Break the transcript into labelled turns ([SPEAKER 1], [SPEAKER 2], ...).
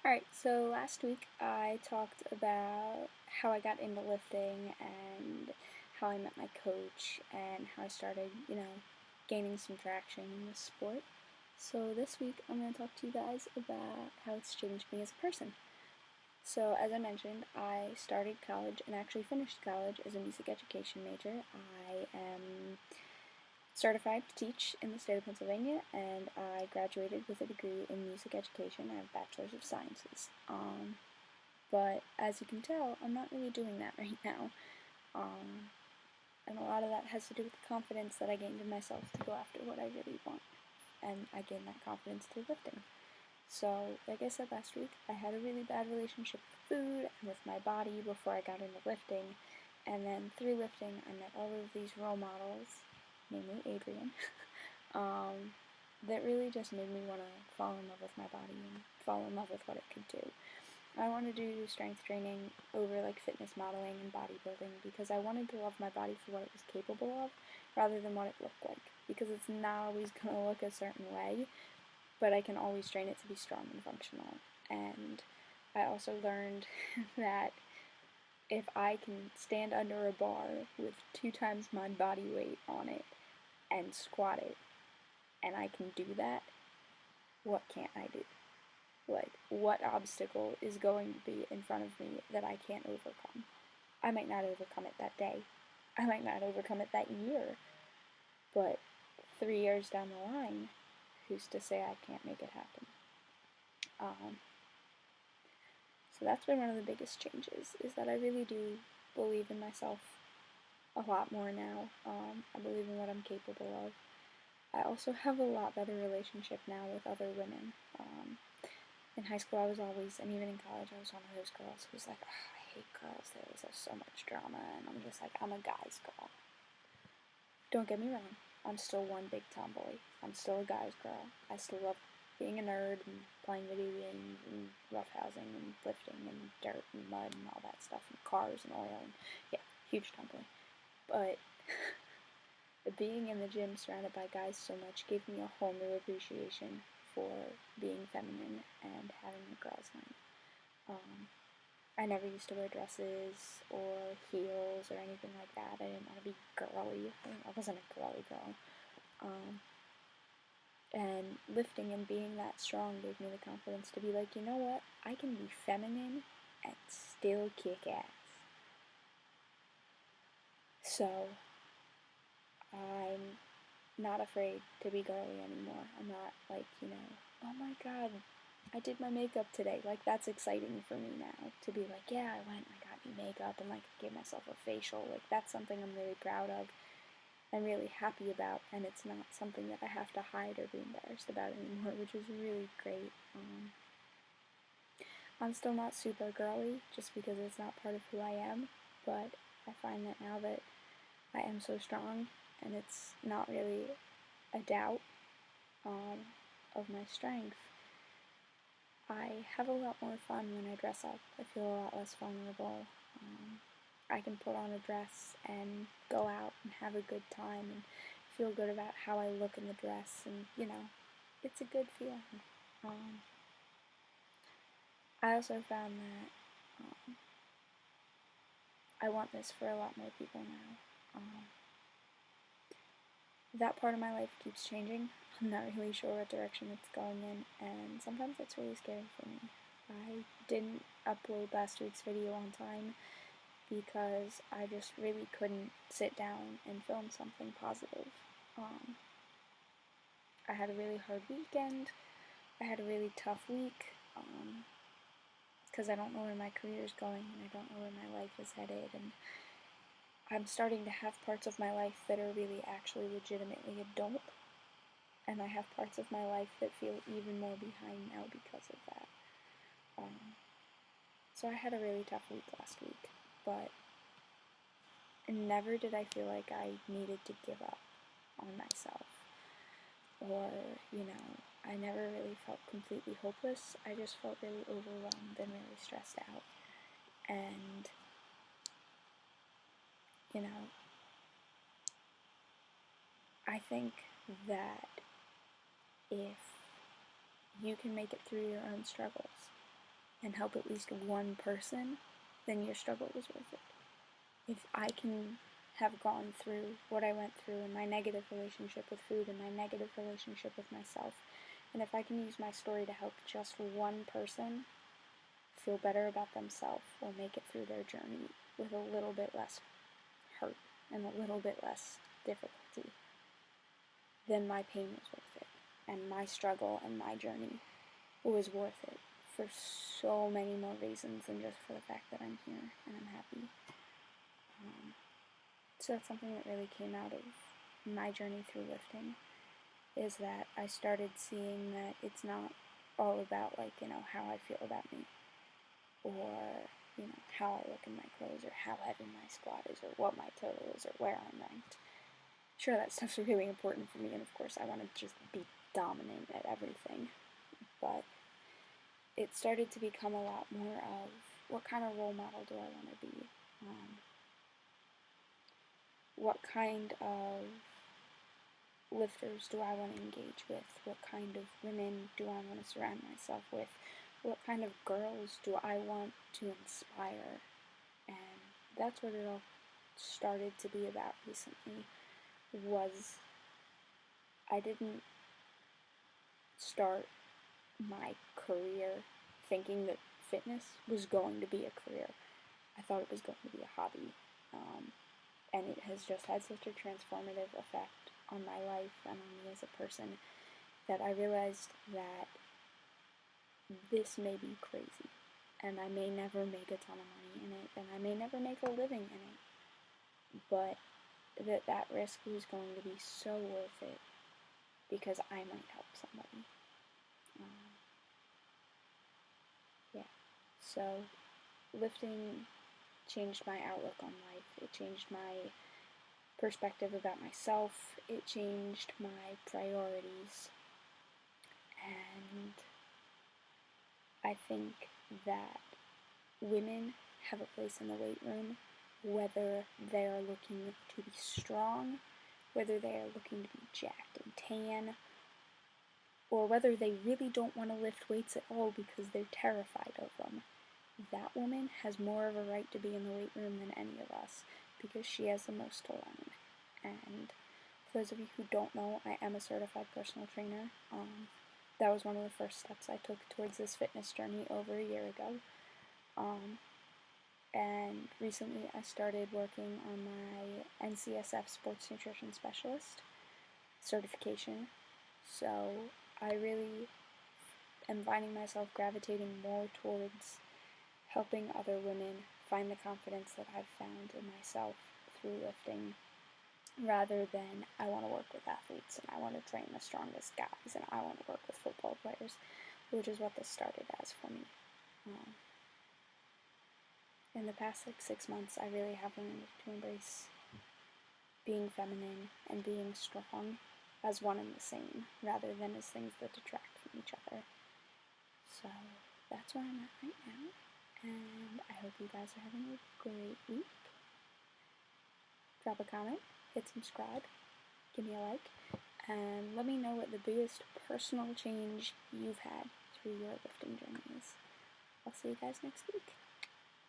[SPEAKER 1] Alright, so last week I talked about how I got into lifting and how I met my coach and how I started, gaining some traction in the sport. So this week I'm going to talk to you guys about how it's changed me as a person. So as I mentioned, I started college and actually finished college as a music education major. I am certified to teach in the state of Pennsylvania, and I graduated with a degree in music education. I have a Bachelor's of Sciences. But as you can tell, I'm not really doing that right now. And a lot of that has to do with the confidence that I gained in myself to go after what I really want. And I gained that confidence through lifting. So, like I said last week, I had a really bad relationship with food and with my body before I got into lifting. And then through lifting, I met all of these role models, namely Adrian, that really just made me want to fall in love with my body and fall in love with what it could do. I wanted to do strength training over like fitness modeling and bodybuilding because I wanted to love my body for what it was capable of rather than what it looked like, because it's not always going to look a certain way, but I can always train it to be strong and functional. And I also learned that if I can stand under a bar with 2 times my body weight on it and squat it, and I can do that, what can't I do? Like, what obstacle is going to be in front of me that I can't overcome? I might not overcome it that day. I might not overcome it that year. But 3 years down the line, who's to say I can't make it happen? So that's been one of the biggest changes, is that I really do believe in myself a lot more now. I believe in what I'm capable of. I also have a lot better relationship now with other women. In high school I was always, and even in college, I was one of those girls who was like, oh, I hate girls, there's so much drama, and I'm just like, I'm a guy's girl. Don't get me wrong, I'm still one big tomboy. I'm still a guy's girl. I still love being a nerd and playing video games and roughhousing and lifting and dirt and mud and all that stuff and cars and oil and yeah, huge tomboy. But being in the gym surrounded by guys so much gave me a whole new appreciation for being feminine and having a girls' night. I never used to wear dresses or heels or anything like that. I didn't want to be girly. I wasn't a girly girl. And lifting and being that strong gave me the confidence to be like, you know what? I can be feminine and still kick ass. So, I'm not afraid to be girly anymore. I'm not like, oh my god, I did my makeup today. Like, that's exciting for me now. To be like, yeah, I went and I got new makeup and like gave myself a facial. Like, that's something I'm really proud of and really happy about, and it's not something that I have to hide or be embarrassed about anymore, which is really great. I'm still not super girly just because it's not part of who I am, but I find that now that I am so strong and it's not really a doubt of my strength, I have a lot more fun when I dress up. I feel a lot less vulnerable. I can put on a dress and go out and have a good time and feel good about how I look in the dress, and it's a good feeling. I also found that I want this for a lot more people now. That part of my life keeps changing. I'm not really sure what direction it's going in, and sometimes it's really scary for me. I didn't upload last week's video on time because I just really couldn't sit down and film something positive. I had a really hard weekend. I had a really tough week because I don't know where my career is going and I don't know where my life is headed, and I'm starting to have parts of my life that are really actually legitimately adult, and I have parts of my life that feel even more behind now because of that. So I had a really tough week last week, but never did I feel like I needed to give up on myself, or, I never really felt completely hopeless. I just felt really overwhelmed and really stressed out, and, I think that if you can make it through your own struggles, and help at least one person, then your struggle was worth it. If I can have gone through what I went through in my negative relationship with food and my negative relationship with myself, and if I can use my story to help just one person feel better about themselves or make it through their journey with a little bit less hurt and a little bit less difficulty, then my pain was worth it. And my struggle and my journey was worth it for so many more reasons than just for the fact that I'm here and I'm happy. So that's something that really came out of my journey through lifting, is that I started seeing that it's not all about, like, how I feel about me, or, how I look in my clothes, or how heavy my squat is, or what my total is, or where I'm ranked. Sure, that stuff's really important for me, and of course I want to just be dominant at everything, but it started to become a lot more of, what kind of role model do I want to be? What kind of lifters do I want to engage with? What kind of women do I want to surround myself with? What kind of girls do I want to inspire? And that's what it all started to be about recently, was I didn't start my career thinking that fitness was going to be a career. I thought it was going to be a hobby. And it has just had such a transformative effect on my life and on me as a person that I realized that this may be crazy, and I may never make a ton of money in it, and I may never make a living in it, but that risk was going to be so worth it because I might help somebody. So lifting changed my outlook on life. It changed my perspective about myself. It changed my priorities. And I think that women have a place in the weight room, whether they are looking to be strong, whether they are looking to be jacked and tan, or whether they really don't want to lift weights at all because they're terrified of them. That woman has more of a right to be in the weight room than any of us, because she has the most to learn. And for those of you who don't know, I am a certified personal trainer. That was one of the first steps I took towards this fitness journey over a year ago. And recently I started working on my NCSF Sports Nutrition Specialist certification. So I really am finding myself gravitating more towards helping other women find the confidence that I've found in myself through lifting, rather than I want to work with athletes and I want to train the strongest guys and I want to work with football players, which is what this started as for me. In the past 6 months, I really have learned to embrace being feminine and being strong as one and the same, rather than as things that detract from each other. So that's where I'm at right now, and I hope you guys are having a great week. Drop a comment, hit subscribe, give me a like, and let me know what the biggest personal change you've had through your lifting journey is. I'll see you guys next week.